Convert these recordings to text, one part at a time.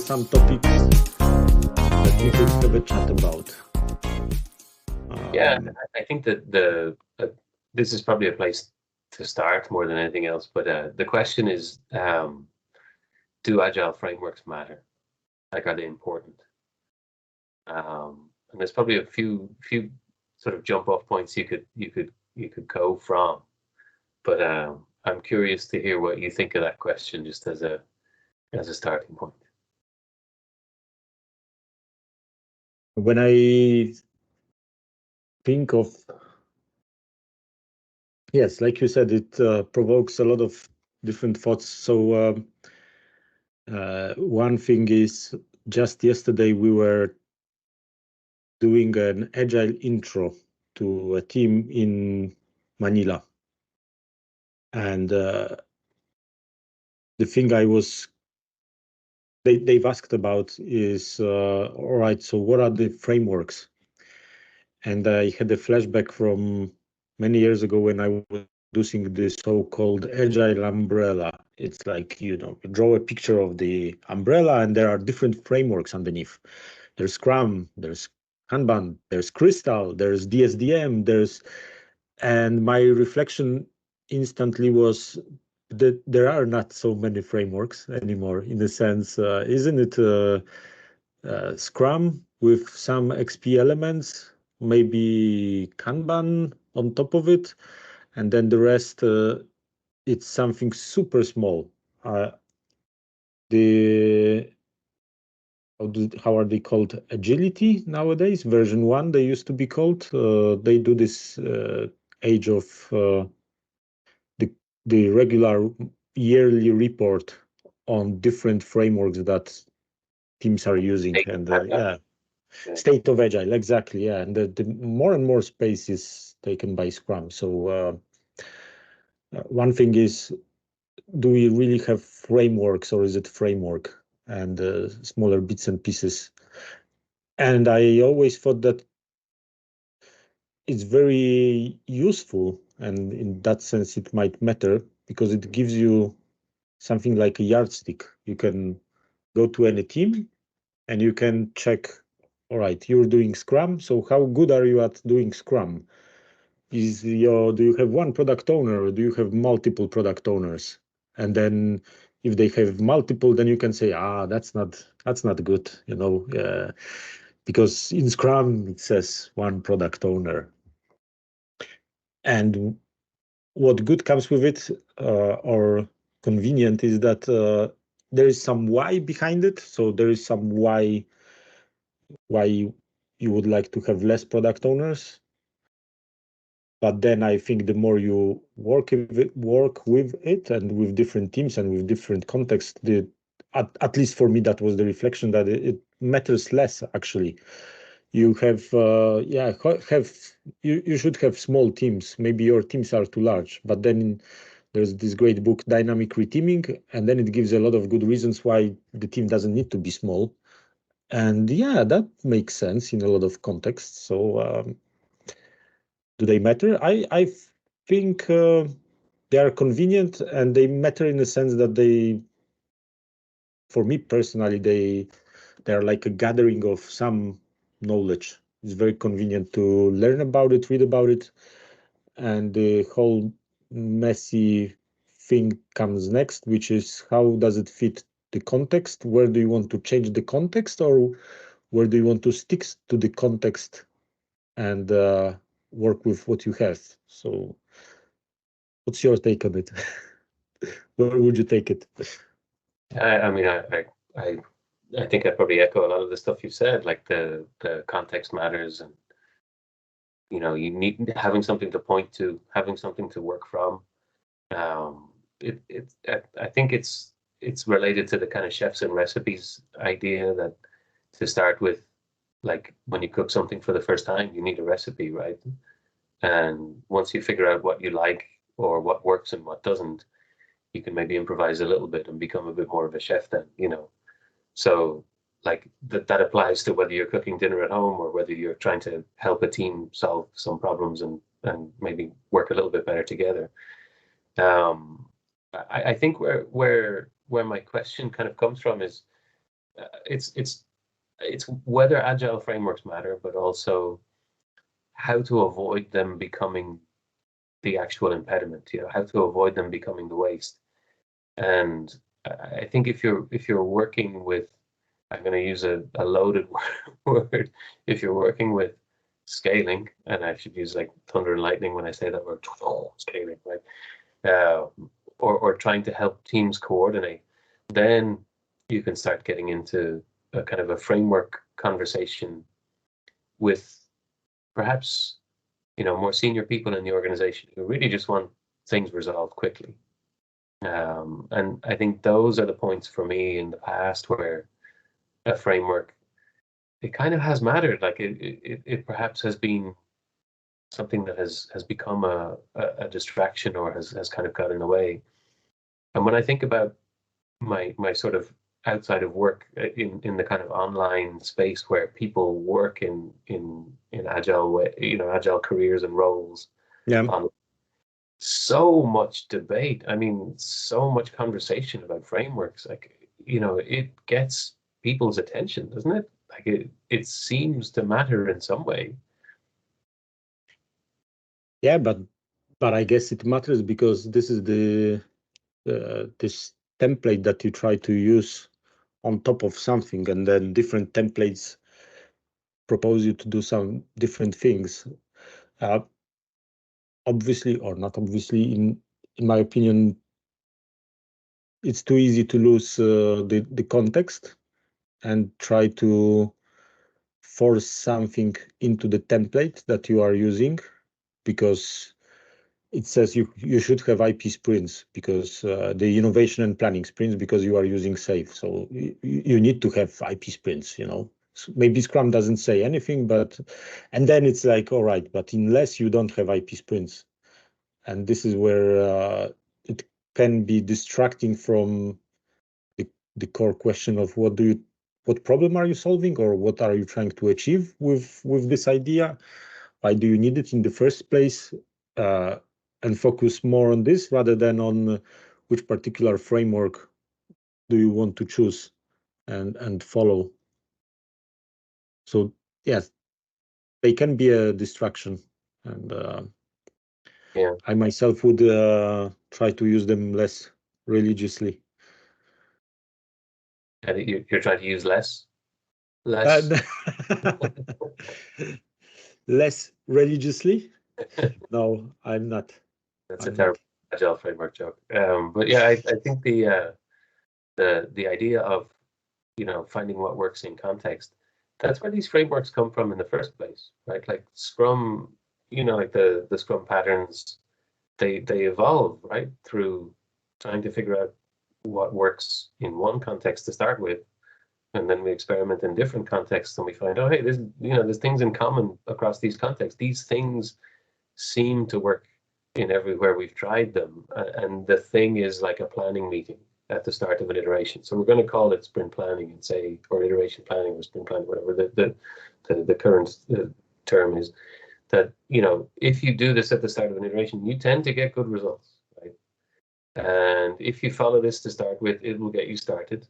some topics that we could have a chat about. Yeah, I think that this is probably a place to start more than anything else. But the question is, do agile frameworks matter? Like, are they important? And there's probably a few sort of jump off points you could go from. But I'm curious to hear what you think of that question, just as a starting point. When I think of, yes, like you said, it provokes a lot of different thoughts. So one thing is, just yesterday we were doing an agile intro to a team in Manila. And the thing they've asked about is, all right, so what are the frameworks? And I had a flashback from many years ago when I was using the so-called agile umbrella. It's like, you draw a picture of the umbrella and there are different frameworks underneath. There's Scrum, there's Kanban, there's Crystal, there's DSDM, and my reflection instantly was that there are not so many frameworks anymore, in a sense. Isn't it Scrum with some XP elements, maybe Kanban on top of it, and then the rest, it's something super small. How are they called? Agility nowadays, version 1 they used to be called. They do this age of the regular yearly report on different frameworks that teams are using. And state of agile, exactly. Yeah, and the more and more space is taken by Scrum. So one thing is, do we really have frameworks, or is it framework and smaller bits and pieces? And I always thought that it's very useful, and in that sense it might matter, because it gives you something like a yardstick. You can go to any team and you can check, all right, you're doing Scrum, so how good are you at doing Scrum? Do you have one product owner, or do you have multiple product owners? And then if they have multiple, then you can say, that's not good, because in Scrum it says one product owner. And what good comes with it, or convenient, is that there is some why behind it. So there is some why you would like to have less product owners. But then I think the more you work with it and with different teams and with different contexts, at least for me, that was the reflection, that it matters less, actually. You have, you should have small teams. Maybe your teams are too large, but then there's this great book, Dynamic Reteaming, and then it gives a lot of good reasons why the team doesn't need to be small. And yeah, that makes sense in a lot of contexts. So do they matter? I think they are convenient, and they matter in the sense that for me personally, they're like a gathering of some knowledge. It's very convenient to learn about it, read about it, and the whole messy thing comes next, which is, how does it fit the context? Where do you want to change the context, or where do you want to stick to the context and work with what you have? So what's your take on it? Where would you take it? I mean, I think I probably echo a lot of the stuff you've said. Like, the context matters, and you need having something to point to, having something to work from. I think it's related to the kind of chefs and recipes idea, that to start with, like, when you cook something for the first time, you need a recipe, right? And once you figure out what you like, or what works and what doesn't, you can maybe improvise a little bit and become a bit more of a chef then, So, like, that applies to whether you're cooking dinner at home, or whether you're trying to help a team solve some problems and maybe work a little bit better together. I think where my question kind of comes from is, it's whether agile frameworks matter, but also how to avoid them becoming the actual impediment, how to avoid them becoming the waste. And I think if you're working with, I'm going to use a loaded word, if you're working with scaling, and I should use like thunder and lightning when I say that word, scaling, right? Or trying to help teams coordinate, then you can start getting into a kind of a framework conversation with perhaps more senior people in the organization who really just want things resolved quickly. And I think those are the points for me in the past where a framework, it kind of has mattered. Like it perhaps has been something that has become a distraction or has kind of got in the way. And when I think about my sort of outside of work in the kind of online space where people work in agile way, agile careers and roles, Yeah. So much debate. I mean, so much conversation about frameworks. Like, it gets people's attention, doesn't it? Like it seems to matter in some way. Yeah, but I guess it matters because this is this template that you try to use on top of something, and then different templates propose you to do some different things. Obviously, or not obviously, in my opinion, it's too easy to lose the context and try to force something into the template that you are using, because it says you should have IP sprints, because the innovation and planning sprints, because you are using SAFe. So you need to have IP sprints, Maybe Scrum doesn't say anything, and then it's like, all right, but unless you don't have IP sprints, and this is where it can be distracting from the core question of what problem are you solving, or what are you trying to achieve with this idea? Why do you need it in the first place? And focus more on this rather than on which particular framework do you want to choose and follow. So yes, they can be a distraction, and Yeah. I myself would try to use them less religiously. And you're trying to use less? Less religiously? No, I'm not. That's a I'm not. terrible agile framework joke. But yeah, I think the idea of finding what works in context, that's where these frameworks come from in the first place, right? Like Scrum, like the Scrum patterns, they evolve, right, through trying to figure out what works in one context to start with, and then we experiment in different contexts and we find, oh hey, there's things in common across these contexts. These things seem to work in everywhere we've tried them, and the thing is like a planning meeting at the start of an iteration. So we're going to call it sprint planning and say, or iteration planning or sprint planning, whatever the current term is, that if you do this at the start of an iteration, you tend to get good results, right? And if you follow this to start with, it will get you started.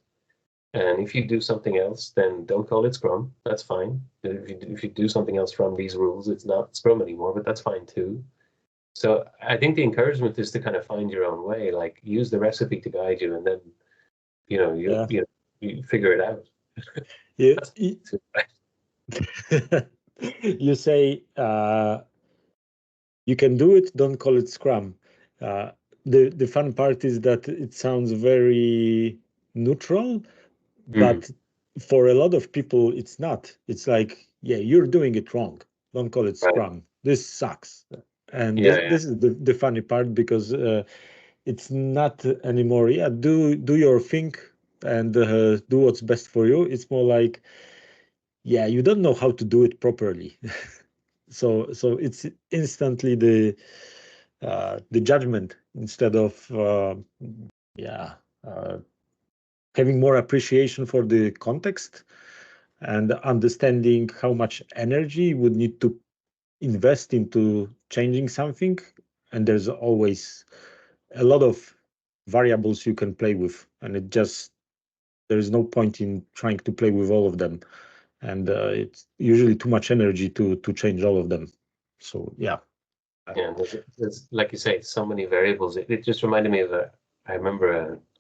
And if you do something else, then don't call it Scrum. That's fine. If you do something else from these rules, it's not Scrum anymore, but that's fine too. So I think the encouragement is to kind of find your own way, like use the recipe to guide you, and then you figure it out. You, you say you can do it, don't call it Scrum. The fun part is that it sounds very neutral, but for a lot of people, it's not. It's like, yeah, you're doing it wrong. Don't call it Scrum. Right. This sucks. And this is the funny part, because it's not anymore, yeah, do your thing and do what's best for you. It's more like, yeah, you don't know how to do it properly. So it's instantly the judgment instead of having more appreciation for the context and understanding how much energy you would need to invest into changing something. And there's always a lot of variables you can play with, and it just there is no point in trying to play with all of them, and it's usually too much energy to change all of them. So yeah. Yeah, there's like you say, so many variables. It just reminded me of I remember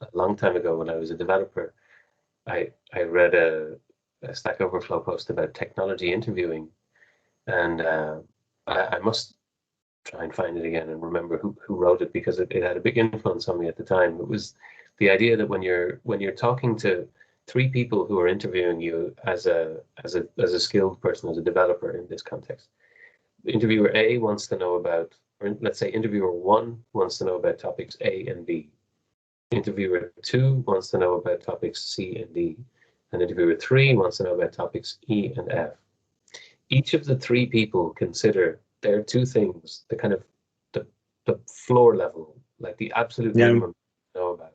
a long time ago when I was a developer, I read a Stack Overflow post about technology interviewing, and I must try and find it again and remember who wrote it, because it had a big influence on me at the time. It was the idea that when you're talking to three people who are interviewing you as a skilled person, as a developer in this context, interviewer A wants to know about, or let's say interviewer 1 wants to know about topics A and B. Interviewer 2 wants to know about topics C and D. And interviewer 3 wants to know about topics E and F. Each of the three people consider their two things, the kind of the floor level, like the absolute minimum to know about.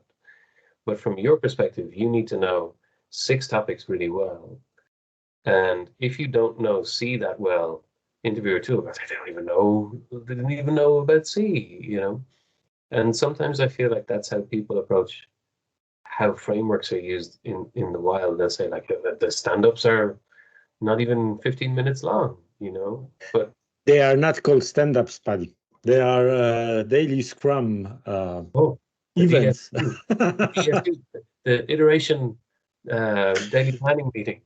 But from your perspective, you need to know 6 topics really well. And if you don't know C that well, interviewer 2, they didn't even know about C, you know? And sometimes I feel like that's how people approach how frameworks are used in the wild. They'll say like the stand-ups are not even 15 minutes long, you know, but they are not called stand-ups, Paddy. They are daily Scrum events. The DSU, the iteration daily planning meeting.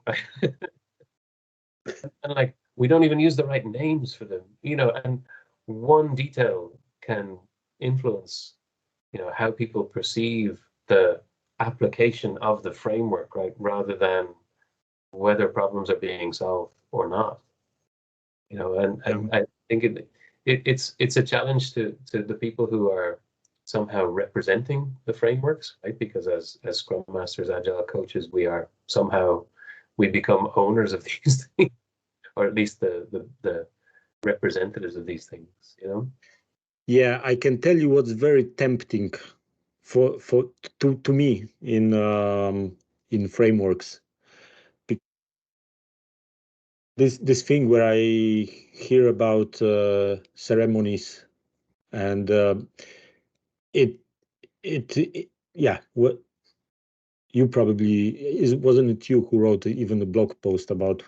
And like, we don't even use the right names for them, you know, and one detail can influence, you know, how people perceive the application of the framework, right, rather than whether problems are being solved or not, you know. And I think it's a challenge to the people who are somehow representing the frameworks, right? Because as Scrum Masters, Agile coaches, we become owners of these things, or at least the representatives of these things, you know. Yeah, I can tell you what's very tempting to me in frameworks. This thing where I hear about ceremonies, and it yeah, what you probably wasn't it you who wrote even a blog post about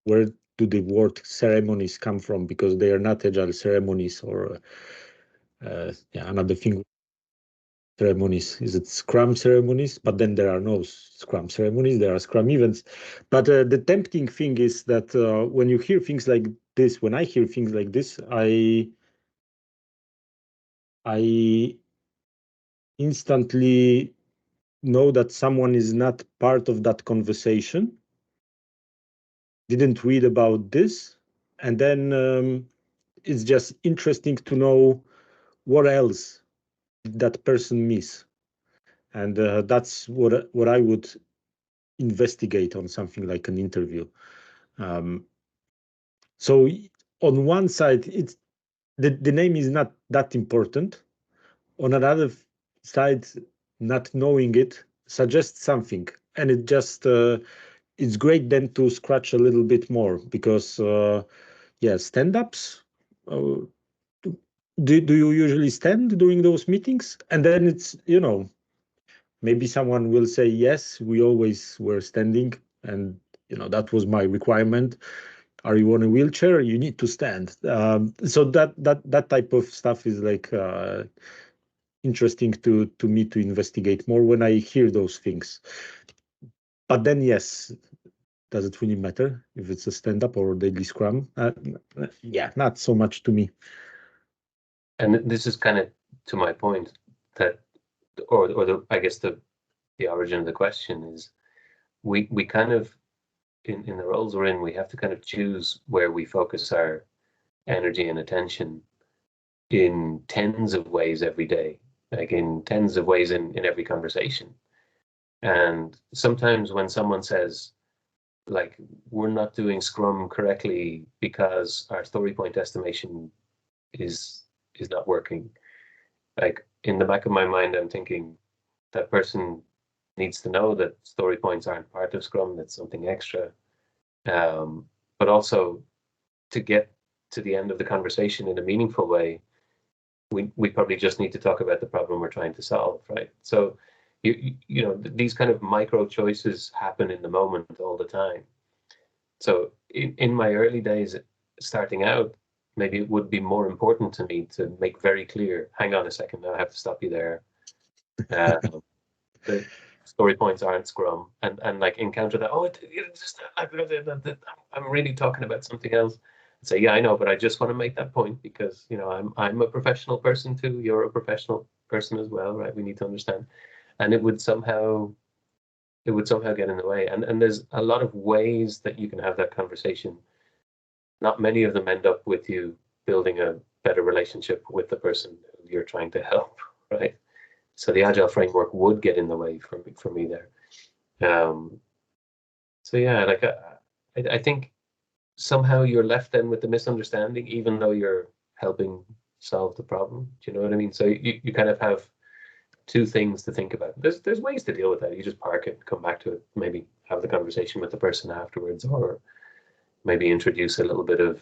where do the word ceremonies come from, because they are not agile ceremonies, or yeah, another thing. Ceremonies, is it Scrum ceremonies? But then there are no Scrum ceremonies, there are Scrum events. But the tempting thing is that when you hear things like this, when I hear things like this, I instantly know that someone is not part of that conversation, didn't read about this, and then it's just interesting to know what else did that person miss. And that's what I would investigate on something like an interview. So on one side, it's the name is not that important. On another side, not knowing it suggests something, and it just it's great then to scratch a little bit more, because yeah, stand-ups. Do you usually stand during those meetings? And then it's, you know, maybe someone will say, yes, we always were standing, and you know, that was my requirement. Are you on a wheelchair? You need to stand. So that type of stuff is like interesting to me to investigate more when I hear those things. But then, yes, does it really matter if it's a stand-up or daily Scrum? Yeah, not so much to me. And this is kind of to my point that, I guess the origin of the question is, we kind of, in the roles we're in, we have to kind of choose where we focus our energy and attention in tens of ways every day, like in tens of ways in every conversation. And sometimes when someone says, like, we're not doing Scrum correctly because our story point estimation is not working, like, in the back of my mind, I'm thinking that person needs to know that story points aren't part of Scrum, that's something extra. But also, to get to the end of the conversation in a meaningful way, we probably just need to talk about the problem we're trying to solve, right? So you know, these kind of micro choices happen in the moment all the time. So in my early days starting out, maybe it would be more important to me to make very clear, hang on a second, now I have to stop you there. The story points aren't Scrum, and like encounter that, oh, it's just I'm really talking about something else. And say, yeah, I know, but I just want to make that point because, you know, I'm a professional person too. You're a professional person as well, right? We need to understand. And it would somehow get in the way. And there's a lot of ways that you can have that conversation. Not many of them end up with you building a better relationship with the person who you're trying to help, right? So the agile framework would get in the way for me there. So yeah, like I think somehow you're left then with the misunderstanding, even though you're helping solve the problem. Do you know what I mean? So you kind of have two things to think about. There's ways to deal with that. You just park it, come back to it, maybe have the conversation with the person afterwards, or maybe introduce a little bit of,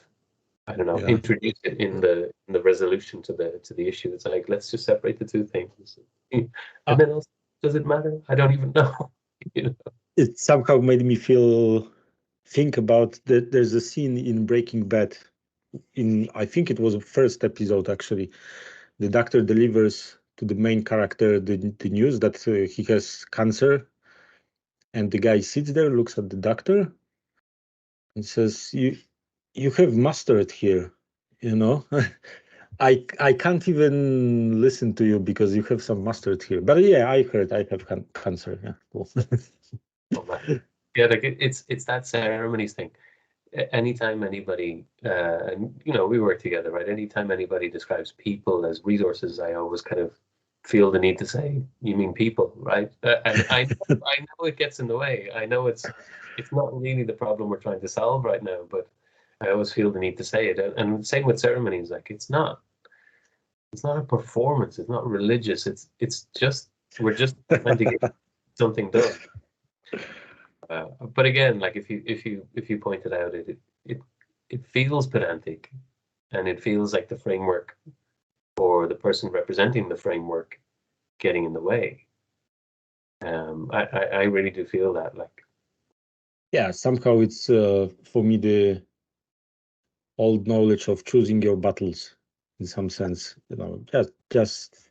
I don't know, introduce it in the resolution to the issue. It's like, let's just separate the two things. And then also, does it matter? I don't even know. You know? It somehow made me think about that. There's a scene in Breaking Bad. I think it was the first episode actually. The doctor delivers to the main character the news that he has cancer, and the guy sits there, looks at the doctor, and says, "You have mustard here, you know." I can't even listen to you because you have some mustard here. But yeah, I heard I have cancer. Yeah, cool. Yeah, like it's that ceremonies thing. Anytime anybody, and you know, we work together, right? Anytime anybody describes people as resources, I always kind of feel the need to say, "You mean people, right?" And I know it gets in the way. I know it's not really the problem we're trying to solve right now, but I always feel the need to say it. And same with ceremonies, like it's not a performance. It's not religious. It's just we're just trying to get something done. But again, like if you pointed out it feels pedantic, and it feels like the framework or the person representing the framework getting in the way. I really do feel that, like, yeah, somehow it's for me the old knowledge of choosing your battles in some sense. You know, just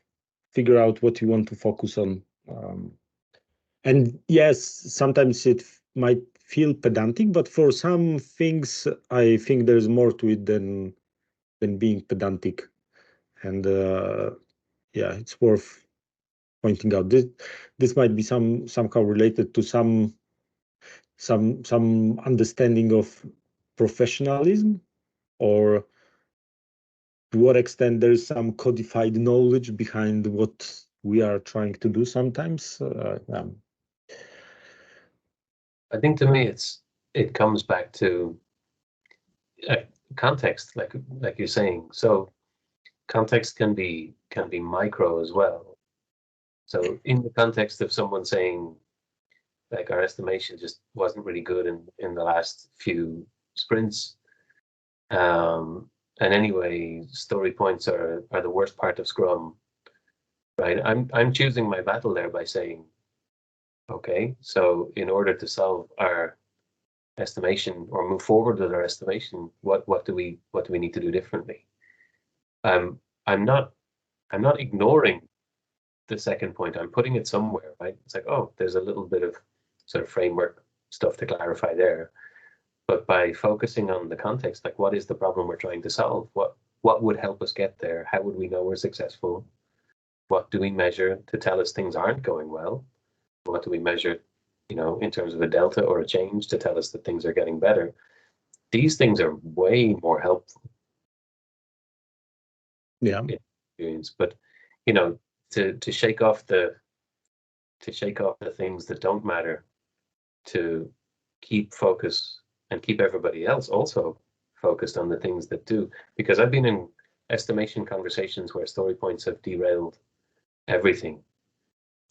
figure out what you want to focus on. And yes, sometimes it might feel pedantic, but for some things, I think there's more to it than being pedantic. And yeah, it's worth pointing out. This might be somehow related to some understanding of professionalism, or to what extent there's some codified knowledge behind what we are trying to do sometimes. I think to me it comes back to context, like you're saying. So context can be micro as well. So in the context of someone saying, like, our estimation just wasn't really good in the last few sprints, and anyway, story points are the worst part of Scrum, right? I'm choosing my battle there by saying, okay, so in order to solve our estimation or move forward with our estimation, what do we need to do differently? I'm not ignoring the second point. I'm putting it somewhere, right? It's like, oh, there's a little bit of sort of framework stuff to clarify there. But by focusing on the context, like, what is the problem we're trying to solve? What would help us get there? How would we know we're successful? What do we measure to tell us things aren't going well? What do we measure, you know, in terms of a delta or a change to tell us that things are getting better? These things are way more helpful. Yeah. Experience. But, you know, to shake off the things that don't matter, to keep focus and keep everybody else also focused on the things that do. Because I've been in estimation conversations where story points have derailed everything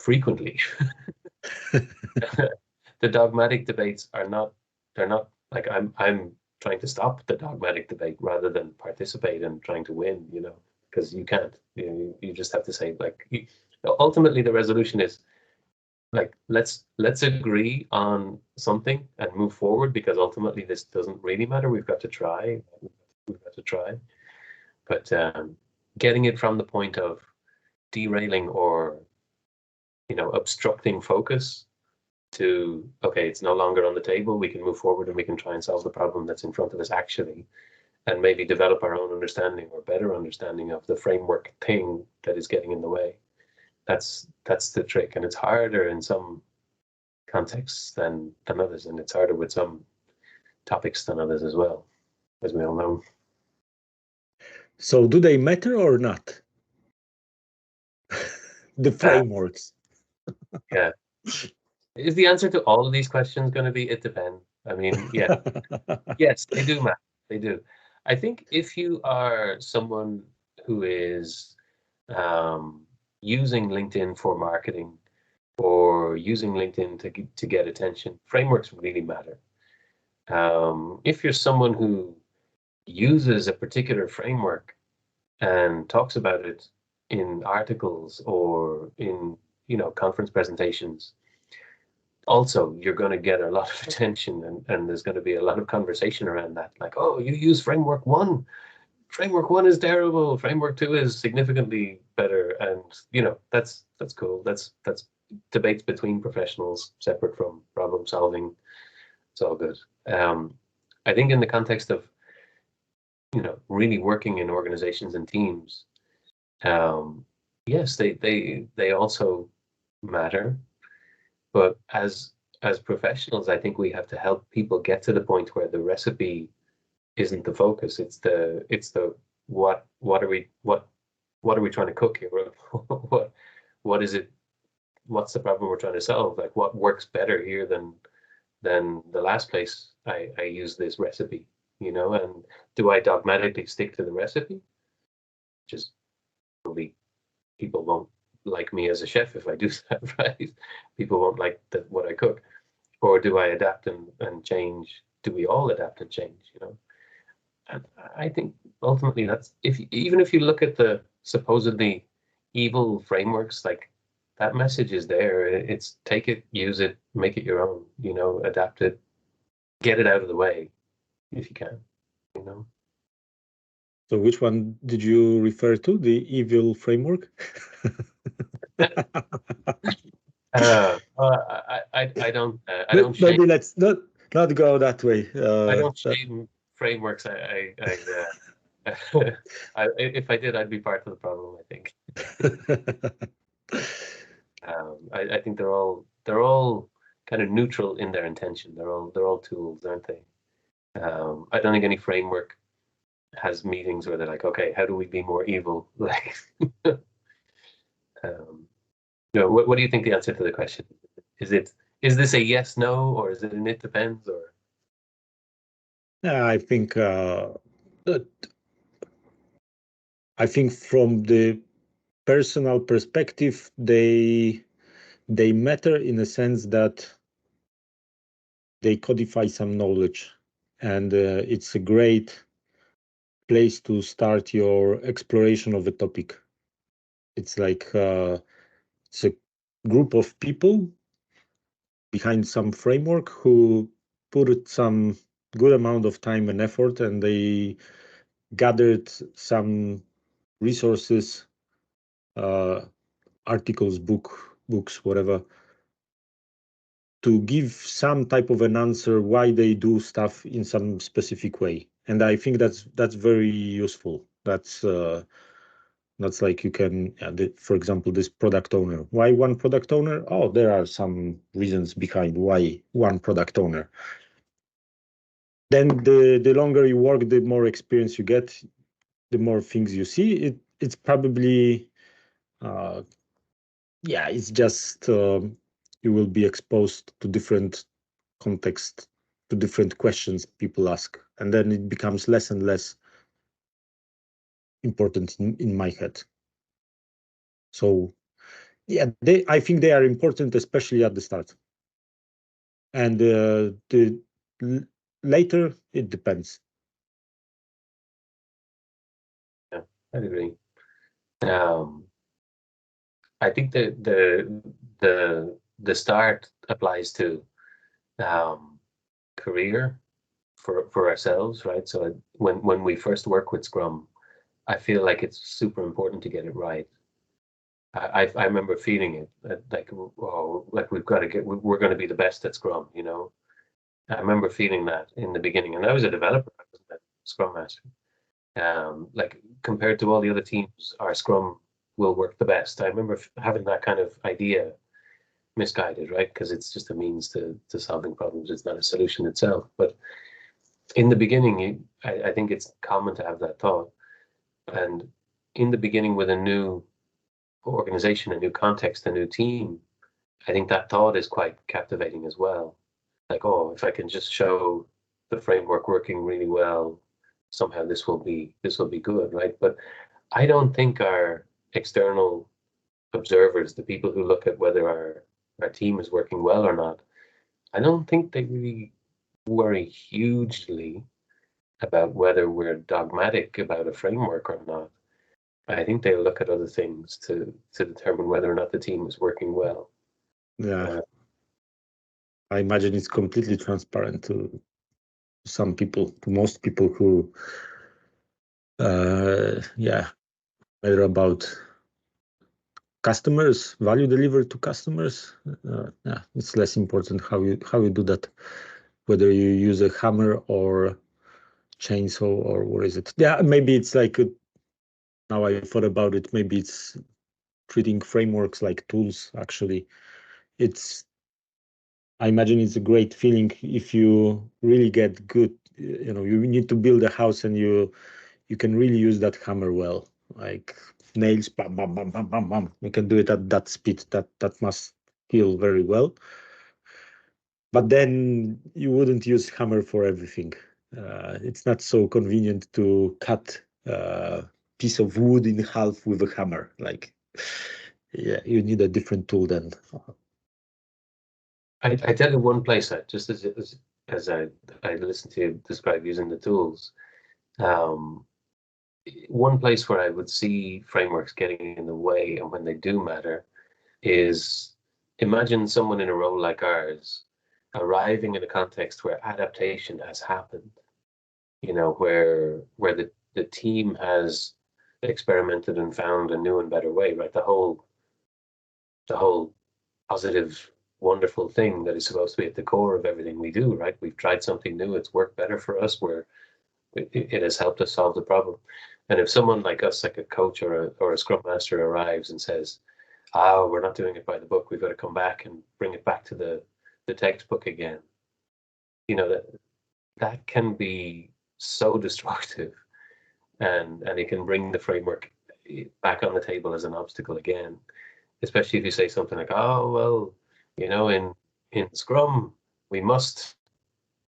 frequently. The dogmatic debates they're not like I'm trying to stop the dogmatic debate rather than participate and trying to win, you know, because you can't. You just have to say, like, ultimately the resolution is like let's agree on something and move forward, because ultimately this doesn't really matter. We've got to try. We've got to try. But getting it from the point of derailing or obstructing focus to, okay, it's no longer on the table. We can move forward and we can try and solve the problem that's in front of us actually, and maybe develop our own understanding or better understanding of the framework thing that is getting in the way. That's the trick, and it's harder in some contexts than others, and it's harder with some topics than others as well, as we all know. So do they matter or not? The frameworks. Yeah. Is the answer to all of these questions going to be it depends? I mean, yeah, yes, they do matter. They do. I think if you are someone who is using LinkedIn for marketing or using LinkedIn to get attention, frameworks really matter. If you're someone who uses a particular framework and talks about it in articles or in conference presentations, also you're going to get a lot of attention, and there's going to be a lot of conversation around that, like, oh, you use framework 1 is terrible, framework 2 is significantly better, and that's cool. That's debates between professionals separate from problem solving. It's all good. I think in the context of really working in organizations and teams, yes, they also matter, but as professionals, I think we have to help people get to the point where the recipe isn't the focus. It's the what are we trying to cook here? What is it? What's the problem we're trying to solve? Like, what works better here than the last place I use this recipe? And do I dogmatically stick to the recipe? Just probably people won't like me as a chef if I do that, right? People won't like what I cook. Or do I adapt and change? Do we all adapt and change? And I think ultimately that's, even if you look at the supposedly evil frameworks, like, that message is there. It's take it, use it, make it your own, adapt it, get it out of the way if you can. So which one did you refer to? The evil framework? I don't shame. Maybe let's not go that way. I don't shame frameworks. If I did, I'd be part of the problem, I think. I think they're all kind of neutral in their intention. They're all tools, aren't they? I don't think any framework has meetings where they're like, okay, how do we be more evil? Like, what do you think the answer to the question is? Is this a yes, no, or is it an it depends, or? Yeah, I think from the personal perspective, they matter in a sense that they codify some knowledge, and it's a great place to start your exploration of a topic. It's like it's a group of people behind some framework who put some good amount of time and effort, and they gathered some resources, uh, articles, books, whatever, to give some type of an answer why they do stuff in some specific way. And I think that's very useful. That's like you can, for example, this product owner. Why one product owner? Oh, there are some reasons behind why one product owner. Then the longer you work, the more experience you get, the more things you see. It's probably, it's just you will be exposed to different context, to different questions people ask, and then it becomes less and less important in my head. So yeah, I think they are important, especially at the start, and later it depends. Yeah, I agree. I think the the start applies to career for ourselves, right? So when we first work with Scrum, I feel like it's super important to get it right. I remember feeling it like, oh, like we've got to get, we're going to be the best at Scrum, you know. I remember feeling that in the beginning, and I was a developer, I wasn't a Scrum Master. Like compared to all the other teams, our Scrum will work the best. I remember having that kind of idea misguided, right? Because it's just a means to solving problems. It's not a solution itself. But in the beginning, I think it's common to have that thought. And in the beginning, with a new organization, a new context, a new team, I think that thought is quite captivating as well. Like, oh, if I can just show the framework working really well, somehow this will be good, right? But I don't think our external observers, the people who look at whether our team is working well or not, I don't think they really worry hugely about whether we're dogmatic about a framework or not. I think they look at other things to determine whether or not the team is working well. Yeah, I imagine it's completely transparent to some people, to most people who, yeah, matter about customers, value delivered to customers. Yeah, it's less important how you do that, whether you use a hammer or chainsaw or what is it? Yeah, maybe it's like now I thought about it. Maybe it's treating frameworks like tools. Actually, I imagine it's a great feeling if you really get good. You know, you need to build a house and you can really use that hammer well, like nails, bam, bam, bam, bam, bam, bam. You can do it at that speed. That must feel very well. But then you wouldn't use hammer for everything. It's not so convenient to cut a piece of wood in half with a hammer. Like, yeah, you need a different tool then. I tell you one place that just as I listen to you describe using the tools, one place where I would see frameworks getting in the way, and when they do matter, is imagine someone in a role like ours arriving in a context where adaptation has happened, you know, where the team has experimented and found a new and better way, right? The whole positive, wonderful thing that is supposed to be at the core of everything we do, right? We've tried something new, it's worked better for us, where it has helped us solve the problem. And if someone like us, like a coach or a scrum master, arrives and says, "Oh, we're not doing it by the book. We've got to come back and bring it back to the textbook again," you know, that can be so destructive, and it can bring the framework back on the table as an obstacle again. Especially if you say something like, "Oh, well, you know, in Scrum we must,"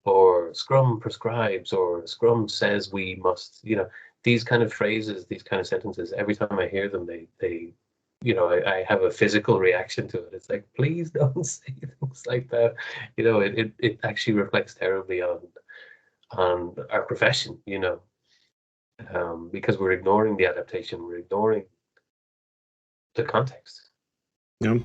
or "Scrum prescribes," or "Scrum says we must," you know, these kind of phrases, these kind of sentences, every time I hear them, they you know, I have a physical reaction to it. It's like, please don't say things like that. You know, it actually reflects terribly on our profession, you know, because we're ignoring the adaptation, we're ignoring the context. Yeah.